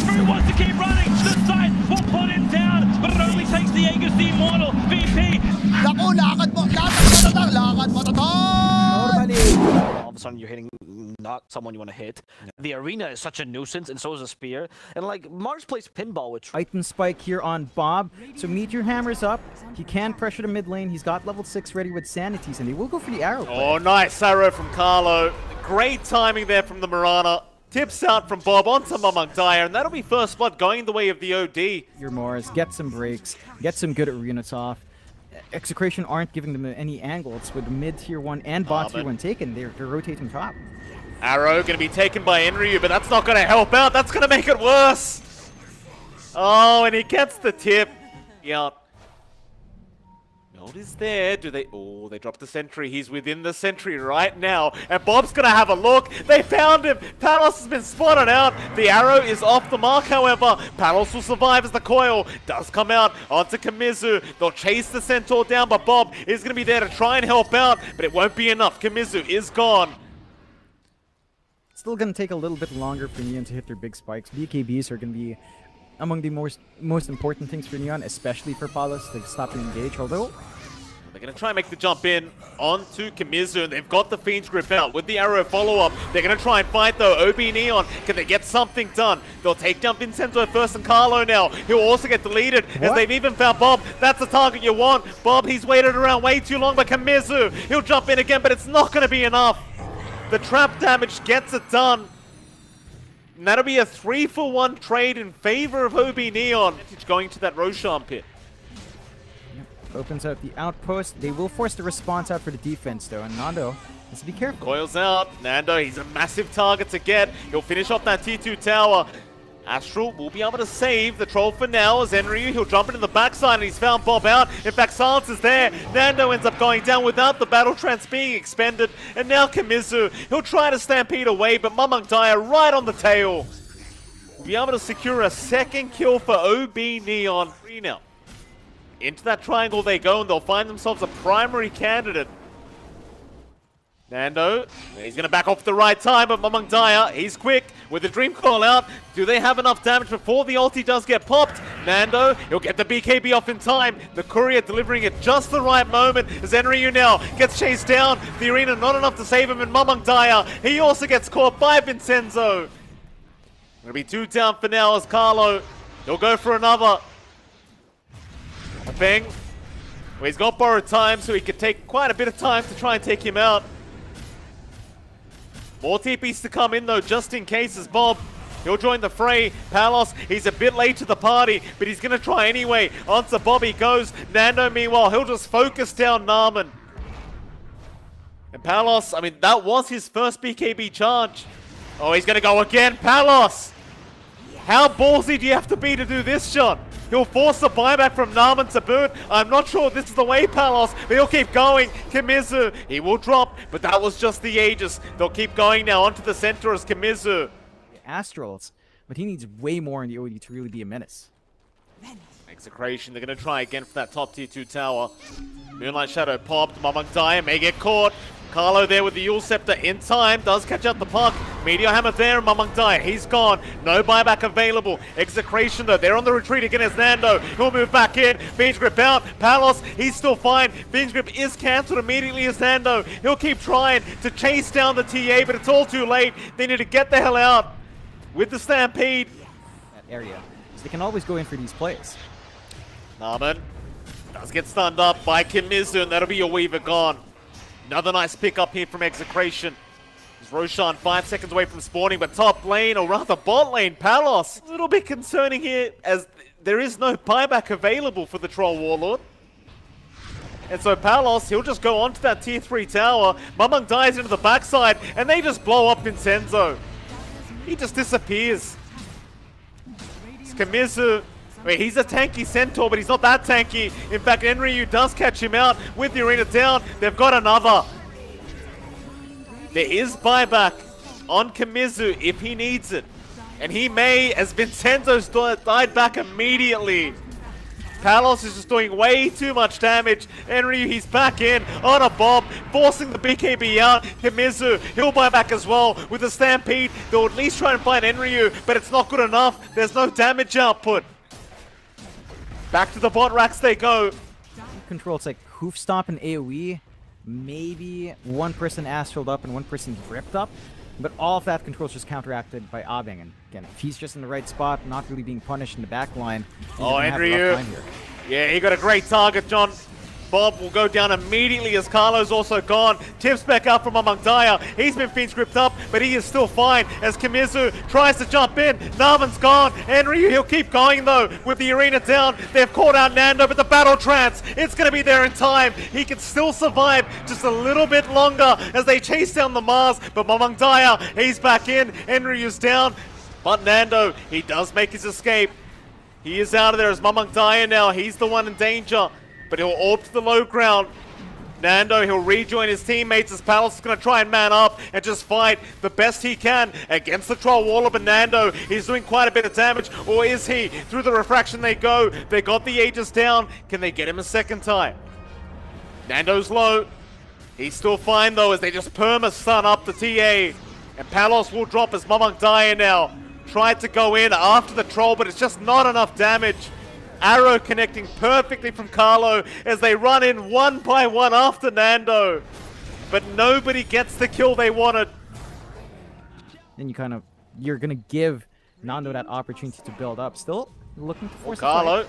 Who wants to keep running? The side will put it down, but it only takes the Aegis, the Immortal, VP. Naku, lakad mo tatak! All of a sudden you're hitting not someone you want to hit. The arena is such a nuisance, and so is a spear. And like, Mars plays pinball with Item spike here on Bob. So Meteor hammers up. He can pressure the mid lane. He's got level 6 ready with Sanities, and they will go for the arrow play. Oh, nice arrow from Carlo. Great timing there from the Mirana. Tips out from Bob onto MLPDotA, and that'll be first blood going the way of the OD. Your Mars, get some breaks, get some good arenas off. Execration aren't giving them any angles with mid tier 1 and bot tier 1 taken. They're rotating top. Arrow going to be taken by Enryu, but that's not going to help out. That's going to make it worse. Oh, and he gets the tip. Yeah. Gold is there. Do they? Oh, they dropped the sentry. He's within the sentry right now. And Bob's going to have a look. They found him. Palos has been spotted out. The arrow is off the mark, however. Palos will survive as the coil does come out onto Kamizu. They'll chase the Centaur down, but Bob is going to be there to try and help out, but it won't be enough. Kamizu is gone. Still going to take a little bit longer for Neon to hit their big spikes. BKBs are going to be among the most important things for Neon, especially for Palos to stop and engage, although they're going to try and make the jump in onto Kamizu, and they've got the Fiend's Grip out with the arrow follow-up. They're going to try and fight, though. OB Neon, can they get something done? They'll take down Vincenzo first and Carlo now. He'll also get deleted, as they've even found Bob. That's the target you want. Bob, he's waited around way too long, but Kamizu, he'll jump in again, but it's not going to be enough. The trap damage gets it done. And that'll be a 3-for-1 trade in favor of OB Neon. Going to that Roshan pit. opens out the outpost. They will force the response out for the defense, though, and Nando has to be careful. Coils out. Nando, he's a massive target to get. He'll finish off that T2 tower. Astral will be able to save the troll for now as Enryu. He'll jump into the backside and he's found Bob out. In fact, Silence is there. Nando ends up going down without the battle trance being expended. And now Kamizu, he'll try to stampede away, but MLPDotA right on the tail. Will be able to secure a second kill for OB Neon. 3 now. Into that triangle they go and they'll find themselves a primary candidate. Nando, he's going to back off the right time, but MLPDotA, he's quick with the Dream Call out. Do they have enough damage before the ulti does get popped? Nando, he'll get the BKB off in time. The Courier delivering at just the right moment as Enryu now gets chased down. The arena not enough to save him, and MLPDotA, he also gets caught by Vincenzo. Gonna be 2 down for now as Carlo, he'll go for another. Bang. Well, he's got borrowed time, so he could take quite a bit of time to try and take him out. More TPs to come in though, just in case, as Bob, he'll join the fray. Palos, he's a bit late to the party, but he's going to try anyway. Onto Bobby goes. Nando, meanwhile, he'll just focus down Narman. And Palos, I mean, that was his first BKB charge. Oh, he's going to go again. Palos! How ballsy do you have to be to do this shot? He'll force the buyback from Narman to boot. I'm not sure this is the way, Palos, but he'll keep going. Kamizu, he will drop, but that was just the Aegis. They'll keep going now onto the center as Kamizu. Astrals, but he needs way more in the OD to really be a menace. Execration, they're going to try again for that top tier 2 tower. Moonlight Shadow popped. MLPDotA may get caught. Carlo there with the Yule Scepter in time, does catch out the puck. Meteor Hammer there, and MLPDotA, he's gone. No buyback available. Execration though, they're on the retreat again as Nando. He'll move back in. Fiend's Grip out. Palos, he's still fine. Fiend's Grip is cancelled immediately as Nando. He'll keep trying to chase down the TA, but it's all too late. They need to get the hell out with the Stampede. That area. So they can always go in for these plays. Narman does get stunned up by Kamizu, and that'll be your Weaver gone. Another nice pick up here from Execration. As Roshan 5 seconds away from spawning, but top lane, or rather bot lane, Palos. A little bit concerning here as there is no buyback available for the Troll Warlord. And so Palos, he'll just go onto that tier 3 tower. MLPDotA's into the backside, and they just blow up Vincenzo. He just disappears. It's Kamizu. Wait, he's a tanky Centaur, but he's not that tanky. In fact, Enryu does catch him out with the arena down. They've got another. There is buyback on Kamizu if he needs it. And he may, as Vincenzo's died back immediately. Palos is just doing way too much damage. Enryu, he's back in on a bomb, forcing the BKB out. Kimizu, he'll buy back as well with the Stampede. They'll at least try and find Enryu, but it's not good enough. There's no damage output. Back to the bot racks they go. Controls like Hoof Stomp and AoE. Maybe one person astraled up and one person ripped up. But all of that control is just counteracted by Abeng. And again, if he's just in the right spot, not really being punished in the back line, oh, Enryu. Yeah, he got a great target, John. Bob will go down immediately as Carlo's also gone. Tips back up from MLPDotA. He's been Fiends gripped up, but he is still fine as Kimizu tries to jump in. Narman's gone. Enryu, he'll keep going though with the arena down. They've caught out Nando, but the battle trance, it's going to be there in time. He can still survive just a little bit longer as they chase down the Mars, but MLPDotA, he's back in. Enryu's down, but Nando, he does make his escape. He is out of there as MLPDotA now. He's the one in danger. But he'll orb to the low ground. Nando, he'll rejoin his teammates as Palos is going to try and man up and just fight the best he can against the Troll Waller. But Nando, he's doing quite a bit of damage. Or is he? Through the refraction they go. They got the Aegis down. Can they get him a second time? Nando's low. He's still fine though as they just perma-stun up the TA. And Palos will drop as MLPDotA now. Tried to go in after the Troll, but it's just not enough damage. Arrow connecting perfectly from Carlo as they run in one by one after Nando. But nobody gets the kill they wanted. And you're going to give Nando that opportunity to build up. Still looking to force Carlo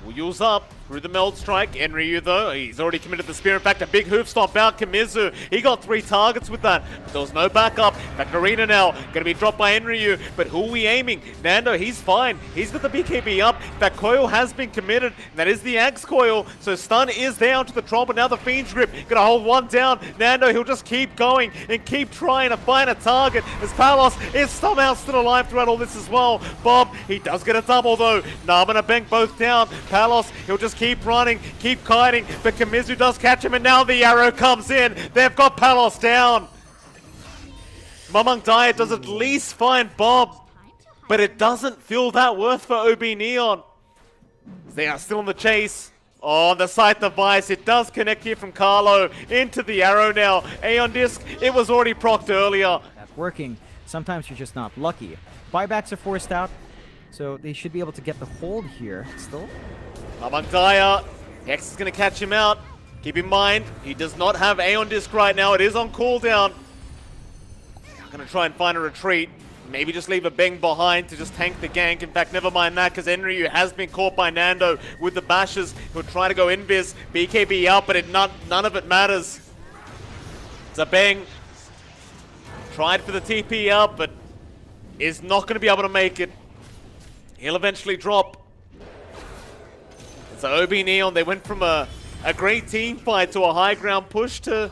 will use up through the Meld Strike. Enryu though, he's already committed the spear. In fact, a big hoof stomp out. Kimizu, he got 3 targets with that, but there was no backup. That arena now gonna be dropped by Enryu, but who are we aiming? Nando, he's fine. He's got the BKB up. That coil has been committed. That is the Axe coil, so stun is there onto the Troll, but now the Fiend's Grip gonna hold one down. Nando, he'll just keep going and keep trying to find a target as Palos is somehow still alive throughout all this as well. Bob, he does get a double though. Narman and Bank both down. Palos, he'll just keep running, keep kiting, but Kimizu does catch him, and now the arrow comes in. They've got Palos down. MLPDotA does at least find Bob, but it doesn't feel that worth for OB Neon. They are still in the chase. Oh, the Scythe device, it does connect here from Carlo into the arrow now. Aeon Disc, it was already procced earlier. That's working. Sometimes you're just not lucky. Buybacks are forced out, so they should be able to get the hold here still. MLPDotA, Hex is going to catch him out. Keep in mind, he does not have Aeon Disc right now. It is on cooldown. Going to try and find a retreat. Maybe just leave a Beng behind to just tank the gank. In fact, never mind that, because Enryu has been caught by Nando with the bashes. He'll try to go invis, BKB out, but none of it matters. It's a Beng. Tried for the TP out, but is not going to be able to make it. He'll eventually drop. So OB Neon, they went from a great team fight to a high ground push to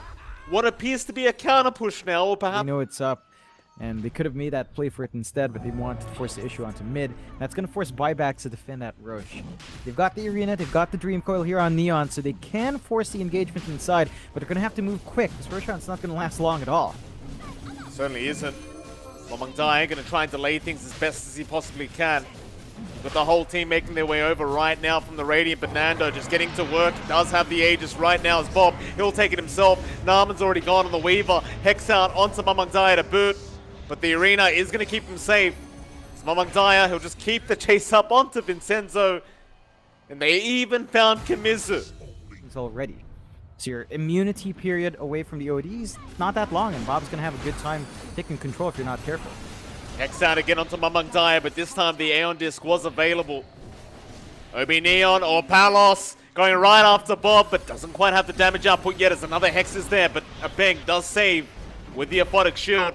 what appears to be a counter push now, or perhaps... They know it's up, and they could have made that play for it instead, but they wanted to force the issue onto mid. That's going to force buybacks to defend that Roche. They've got the arena, they've got the Dream Coil here on Neon, so they can force the engagement inside, but they're going to have to move quick. This Roshan's not going to last long at all. Certainly isn't. MLPDotA going to try and delay things as best as he possibly can. With the whole team making their way over right now from the Radiant, but Nando just getting to work. Does have the Aegis right now as Bob. He'll take it himself. Narman's already gone on the Weaver. Hex out onto MLPDotA to boot. But the arena is going to keep him safe. So MLPDotA, he'll just keep the chase up onto Vincenzo. And they even found Kimizu. He's already. So your immunity period away from the ODs, not that long, and Bob's going to have a good time taking control if you're not careful. Hex out again onto MLPDotA, but this time the Aeon Disc was available. OB Neon or Palos going right after Bob, but doesn't quite have the damage output yet as another Hex is there, but a Beng does save with the Aphotic Shield.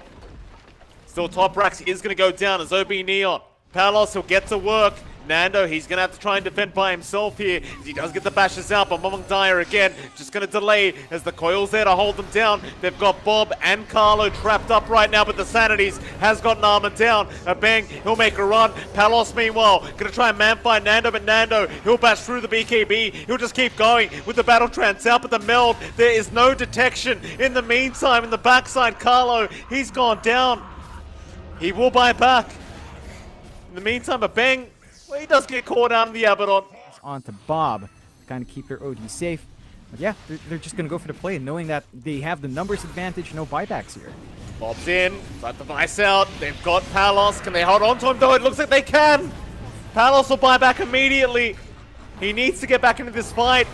Still top racks is going to go down as OB Neon. Palos, he'll get to work. Nando, he's going to have to try and defend by himself here. He does get the bashes out, but MLPDotA again, just going to delay as the coil's there to hold them down. They've got Bob and Carlo trapped up right now, but the Sanities has got Narman down. A Beng, he'll make a run. Palos, meanwhile, going to try and man-find Nando, but Nando, he'll bash through the BKB. He'll just keep going with the battle trance out, but the meld, there is no detection. In the meantime, in the backside, Carlo, he's gone down. He will buy back. In the meantime, a Beng, well, he does get caught out in the Abaddon. onto Bob to kind of keep their OD safe. But yeah, they're just going to go for the play, knowing that they have the numbers advantage, no buybacks here. Bob's in, got the device out. They've got Palos. Can they hold on to him though? It looks like they can. Palos will buy back immediately. He needs to get back into this fight.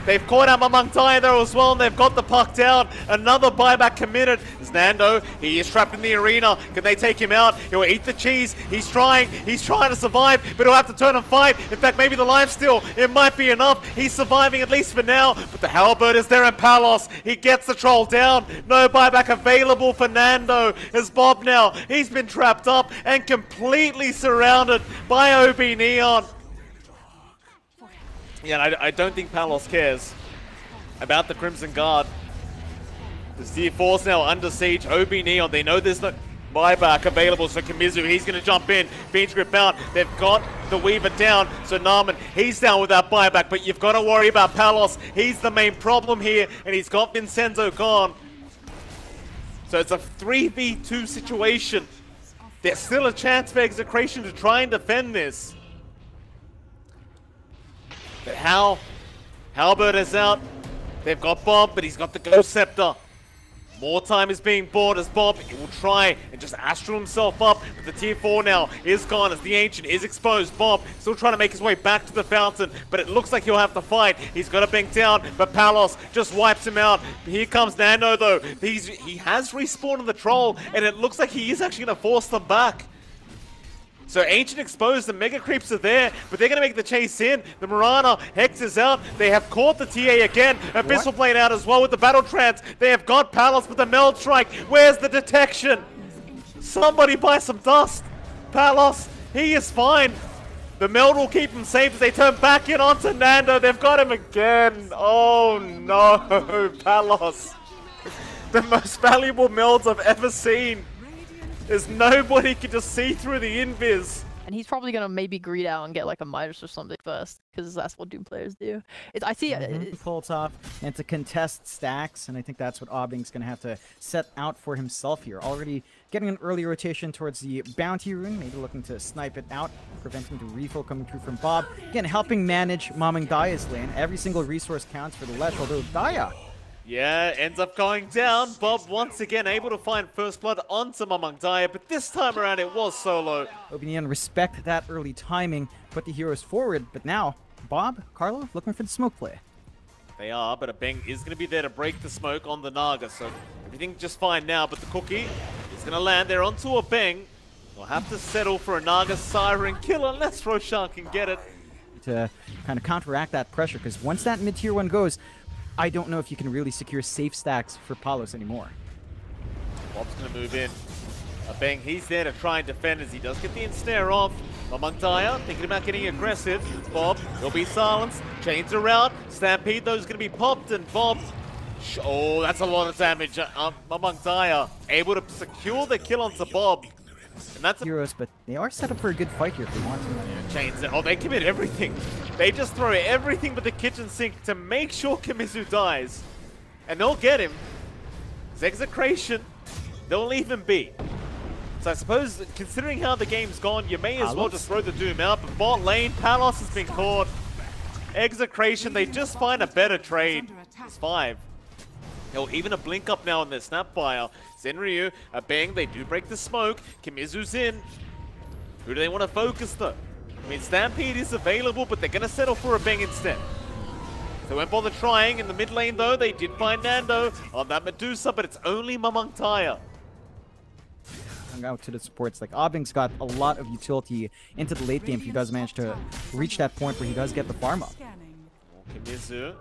They've caught out MLPDotA there as well, and they've got the puck down. Another buyback committed. It's Nando. He is trapped in the arena. Can they take him out? He'll eat the cheese. He's trying to survive, but he'll have to turn and fight. In fact, maybe the life steal, it might be enough. He's surviving at least for now, but the halberd is there in Palos. He gets the troll down. No buyback available for Nando. As Bob now, he's been trapped up and completely surrounded by OB Neon. Yeah, I don't think Palos cares about the Crimson Guard. The Tier 4's now under siege. OB Neon, they know there's no buyback available, so Kamizu, he's going to jump in. Fiend's Grip out. They've got the Weaver down, so Narman, he's down with that buyback, but you've got to worry about Palos. He's the main problem here, and he's got Vincenzo gone. So it's a 3v2 situation. There's still a chance for Execration to try and defend this. But Halberd is out. They've got Bob, but he's got the Ghost Scepter. More time is being bought as Bob will try and just astral himself up. But the Tier 4 now is gone as the Ancient is exposed. Bob still trying to make his way back to the fountain, but it looks like he'll have to fight. He's got to bank down, but Palos just wipes him out. Here comes Nando though. He has respawned on the troll, and it looks like he is actually going to force them back. So Ancient exposed, the Mega Creeps are there, but they're going to make the chase in. The Mirana, Hex is out. They have caught the TA again. Abyssal Blade out as well with the Battle Trance. They have got Palos with the Meld Strike. Where's the detection? Somebody buy some dust. Palos, he is fine. The Meld will keep him safe as they turn back in onto Nando. They've got him again. Oh no, Palos. The most valuable Melds I've ever seen. There's nobody can just see through the invis. And he's probably gonna maybe greed out and get like a Midas or something first, because that's what Doom players do. I see it. Pulls off and to contest stacks, and I think that's what Obbing's gonna have to set out for himself here. Already getting an early rotation towards the bounty rune, maybe looking to snipe it out, preventing the refill coming through from Bob. Again, helping manage MLPDotA's lane. Every single resource counts for the Lesh, although Daya. Yeah, ends up going down. Bob once again able to find first blood onto MLPDotA, but this time around it was solo. Obinion respect that early timing, put the heroes forward, but now Bob, Carlo, looking for the smoke play. They are, but a Bang is going to be there to break the smoke on the Naga, so everything just fine now, but the Cookie is going to land there onto a Bang. We'll have to settle for a Naga Siren kill unless Roshan can get it. To kind of counteract that pressure, because once that mid-tier one goes, I don't know if you can really secure safe stacks for Palos anymore. Bob's going to move in. A Bang, he's there to try and defend as he does get the ensnare off. MLPDotA thinking about getting aggressive. Bob, he'll be silenced. Chains around. Stampede, though, is going to be popped, and Bob... Oh, that's a lot of damage. MLPDotA able to secure the kill onto Bob. And that's heroes, but they are set up for a good fight here if they want to. Yeah, Chains, oh, they commit everything. They just throw everything but the kitchen sink to make sure Kamizu dies. And they'll get him. It's Execration. They'll leave him be. So I suppose, considering how the game's gone, you may as well just throw the Doom out. But bot lane, Palos has been caught. Execration, they just find a better trade. It's 5. Hell, even a blink up now on their Snapfire. Zenryu, a Bang, they do break the smoke. Kamizu's in. Who do they want to focus though? I mean, Stampede is available, but they're going to settle for a Bang instead. They won't bother trying. In the mid lane though, they did find Nando on that Medusa, but it's only MLPDotA. Out to the supports, like Obbing's got a lot of utility into the late game if he does manage to reach that point where he does get the farm up. Kamizu.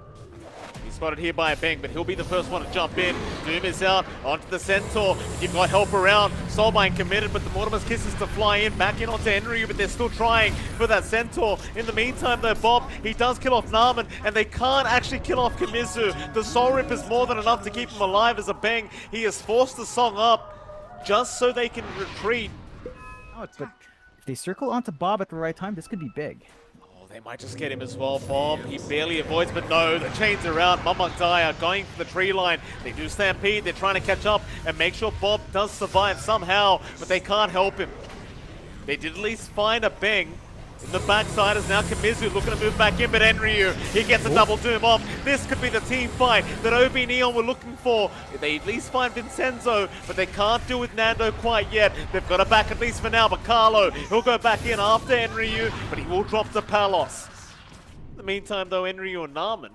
He's spotted here by a Bang, but he'll be the first one to jump in. Doom is out onto the Centaur. You've got help around. Soulbind committed, but the Mortimer's Kiss is to fly in, back in onto Enryu, but they're still trying for that Centaur. In the meantime, though, Bob, he does kill off Narman, and they can't actually kill off Kamizu. The Soul Rip is more than enough to keep him alive as a Bang. He has forced the song up just so they can retreat. Oh, but if they circle onto Bob at the right time, this could be big. They might just get him as well. Bob, he barely avoids, but no, the chains are out. MLPDotA going for the tree line. They do stampede, they're trying to catch up and make sure Bob does survive somehow, but they can't help him. They did at least find a Bang. In the backside is now Kamizu looking to move back in, but Enryu, he gets a double doom off. This could be the team fight that OB Neon were looking for. They at least find Vincenzo, but they can't deal with Nando quite yet. They've got a back at least for now, but Carlo, he'll go back in after Enryu, but he will drop to Palos. In the meantime though, Enryu and Narman,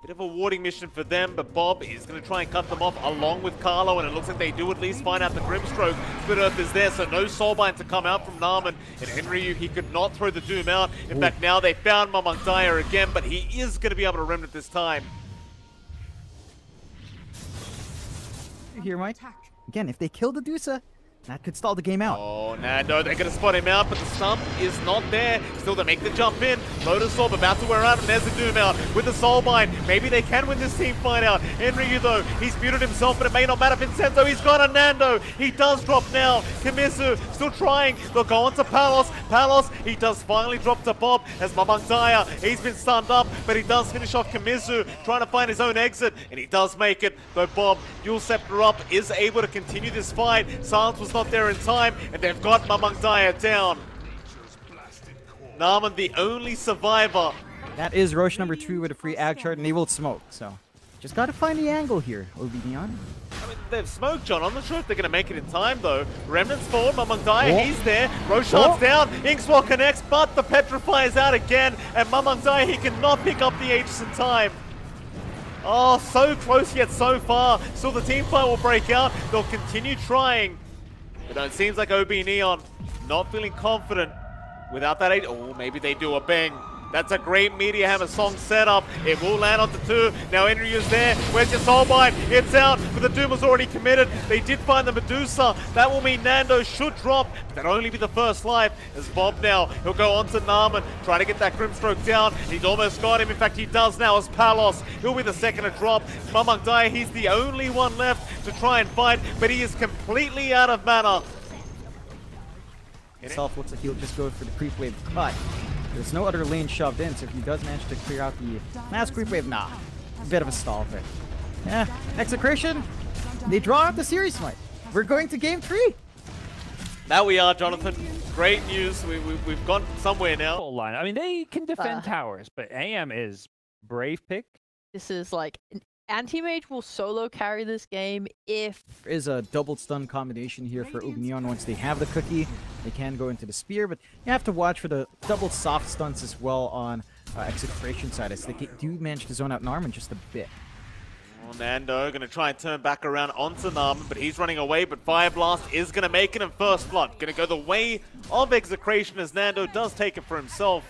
bit of a warding mission for them, but Bob is going to try and cut them off along with Carlo, and it looks like they do at least find out the Grimstroke. Split Earth is there, so no Soulbind to come out from Narman. And Enryu, he could not throw the Doom out. In fact, now they found Mamang Dyer again, but he is going to be able to remnant this time. Here, Mike. Again, if they kill the Dusa, that could stall the game out. Oh, Nando, they're going to spot him out, but the stump is not there. Still, they make the jump in. Lotus Orb about to wear out, and there's the Doom out with the Soulbind. Maybe they can win this team fight out. Enryu, though, he's muted himself, but it may not matter. Vincenzo, he's got a Nando. He does drop now. Kamizu still trying. They'll go on to Palos. Palos, he does finally drop to Bob as Mamang Dyer. He's been stunned up, but he does finish off Kamizu, trying to find his own exit, and he does make it. Though Bob, Dual Scepter up, is able to continue this fight. Silence was not there in time, and they've got Mamang Dyer down. Narman, the only survivor. That is Roche number 2 with a free ag chart, and they will smoke, so just gotta find the angle here, OB Neon. I mean, they've smoked, John. I'm not sure if they're going to make it in time, though. Remnants forward, Mamang Dyer, he's there. Roshan's down. Inkswell connects, but the Petrify is out again, and Mamang Dyer, he cannot pick up the Aegis in time. Oh, so close yet so far. Still, the team fight will break out. They'll continue trying. But it seems like OB Neon not feeling confident without that 8. Oh, maybe they do a bang. That's a great Meteor Hammer song setup. It will land onto 2. Now Enryu's there. Where's your Soulbind? It's out, but the Doom was already committed. They did find the Medusa. That will mean Nando should drop, but that'll only be the first life. As Bob now, he'll go on to Narman, trying to get that Grimstroke down. He's almost got him. In fact, he does now as Palos. He'll be the second to drop. Mamang Dyer, he's the only one left to try and fight, but he is completely out of mana. Himself looks like he'll just go for the creep wave cut. There's no other lane shoved in, so if he does manage to clear out the mass creep wave, nah. A bit of a stall there. Yeah, Execration, they draw out the series, Mike. We're going to game 3. Now we are, Jonathan. Great news. We've gone somewhere now. Full line. I mean, they can defend towers, but AM is brave pick. This is like Anti-Mage will solo carry this game if... There is a double stun combination here for OB Neon. Once they have the cookie, they can go into the spear, but you have to watch for the double soft stuns as well on Execration side, as they do manage to zone out Narman just a bit. Well, Nando going to try and turn back around onto Narman, but he's running away, but Fire Blast is going to make it in first blood. Going to go the way of Execration as Nando does take it for himself.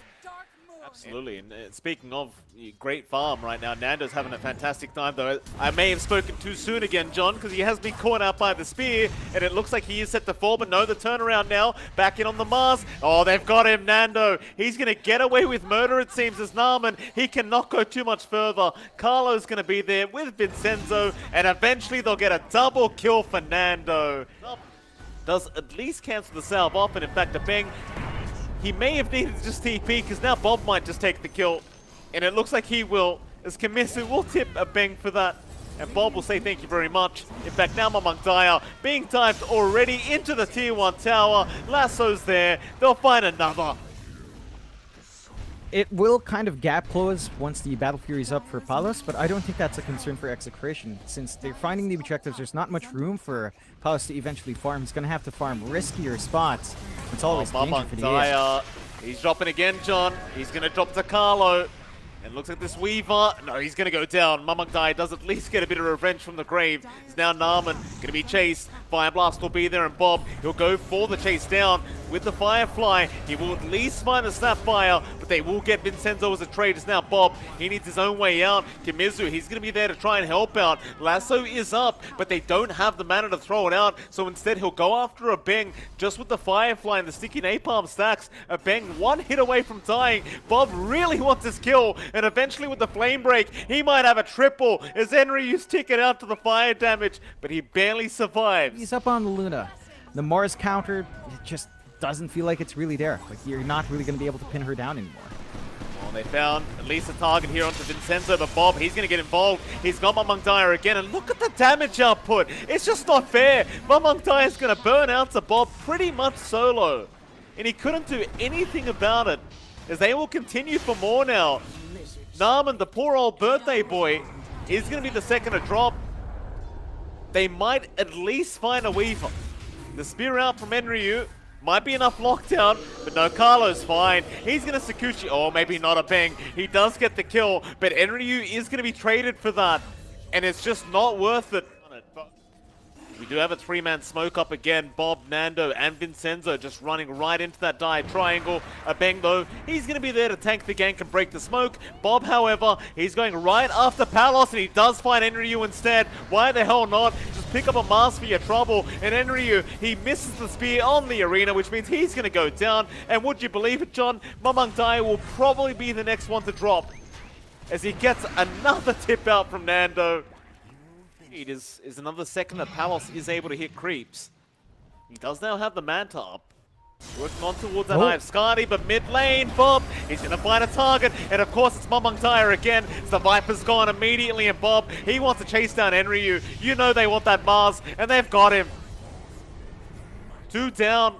Absolutely, and speaking of great farm right now, Nando's having a fantastic time, though. I may have spoken too soon again, John, because he has been caught out by the spear, and it looks like he is set to fall, but no, the turnaround now, back in on the Mars. Oh, they've got him, Nando. He's going to get away with murder, it seems, as Narman. He cannot go too much further. Carlo's going to be there with Vincenzo, and eventually they'll get a double kill for Nando. Does at least cancel the salve off, and in fact, the bang, he may have needed to just TP, because now Bob might just take the kill. And it looks like he will, as Kamizu will tip a bang for that. And Bob will say thank you very much. In fact, now Mamang Dyer being dived already into the tier 1 tower. Lasso's there. They'll find another. It will kind of gap close once the Battle Fury is up for Palos, but I don't think that's a concern for Execration. Since they're finding the objectives, there's not much room for Palos to eventually farm. He's going to have to farm riskier spots. It's always danger for the Dyer, he's dropping again, John. He's going to drop to Carlo. And looks like this Weaver, no, he's going to go down. Mamang Dyer does at least get a bit of revenge from the grave. It's now Narman going to be chased. Fire Blast will be there, and Bob, he'll go for the chase down with the Firefly. He will at least find the Snapfire, but they will get Vincenzo as a trade. It's now Bob. He needs his own way out. Kamizu, he's going to be there to try and help out. Lasso is up, but they don't have the mana to throw it out, so instead he'll go after a Beng just with the Firefly and the sticky napalm stacks. A Beng one hit away from dying. Bob really wants his kill, and eventually with the Flame Break, he might have a triple as Enryu's ticket out to the fire damage, but he barely survives. He's up on the Luna. The Mars counter, it just doesn't feel like it's really there. Like, you're not really going to be able to pin her down anymore. Well, they found at least a target here onto Vincenzo, but Bob, he's going to get involved. He's got Mamang Dyer again, and look at the damage output. It's just not fair. Mamang Dyer's going to burn out to Bob pretty much solo. and he couldn't do anything about it, as they will continue for more now. Narman, the poor old birthday boy, is going to be the second to drop. They might at least find a Weaver. The spear out from Enryu might be enough lockdown, but no, Carlo's fine. He's going to Sakuchi. Oh, maybe not a bang. He does get the kill, but Enryu is going to be traded for that, and it's just not worth it. We do have a three-man smoke up again. Bob, Nando, and Vincenzo just running right into that dive triangle. Abeng, though, he's going to be there to tank the gank and break the smoke. Bob, however, he's going right after Palos, and he does find Enryu instead. Why the hell not? Just pick up a mask for your trouble. And Enryu, he misses the spear on the arena, which means he's going to go down. And would you believe it, John? Mamang Dai will probably be the next one to drop, as he gets another tip out from Nando. It is another second that Palos is able to hit creeps. He does now have the Manta up. Working on towards the Hive Skadi, but mid lane, Bob, he's going to find a target. And of course, it's Mamang Dai again. So the Viper's gone immediately, and Bob, he wants to chase down Enryu. You know they want that Mars, and they've got him. 2 down.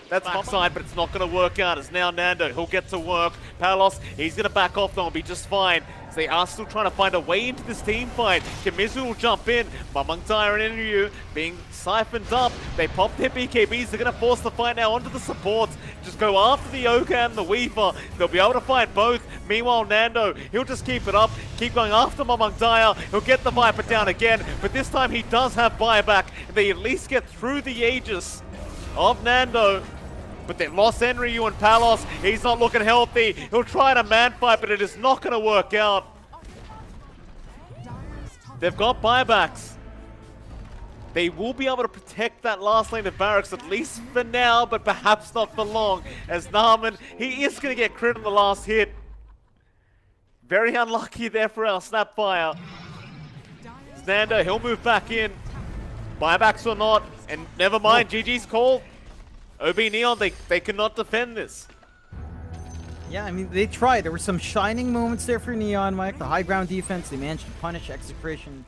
That's backside, but it's not going to work out. It's now Nando. He'll get to work. Palos, he's going to back off, though, and be just fine. So they are still trying to find a way into this team fight. Kimizu will jump in. Mamang Dai and Enryu being siphoned up. They pop their BKBs. They're going to force the fight now onto the supports. Just go after the Oka and the Weaver. They'll be able to fight both. Meanwhile, Nando, he'll just keep it up. Keep going after Mamang Dai. He'll get the Viper down again. But this time he does have buyback. They at least get through the Aegis of Nando. But they lost Enryu and Palos. He's not looking healthy. He'll try to man fight, but it is not going to work out. They've got buybacks. They will be able to protect that last lane of barracks, at least for now, but perhaps not for long. As Narman, he is going to get crit on the last hit. Very unlucky there for our Snapfire. Nando, he'll move back in. Buybacks or not, and never mind, GG's call. OB Neon, they cannot defend this. Yeah, I mean, they tried. There were some shining moments there for Neon, Mike. The high ground defense, they managed to punish Execration.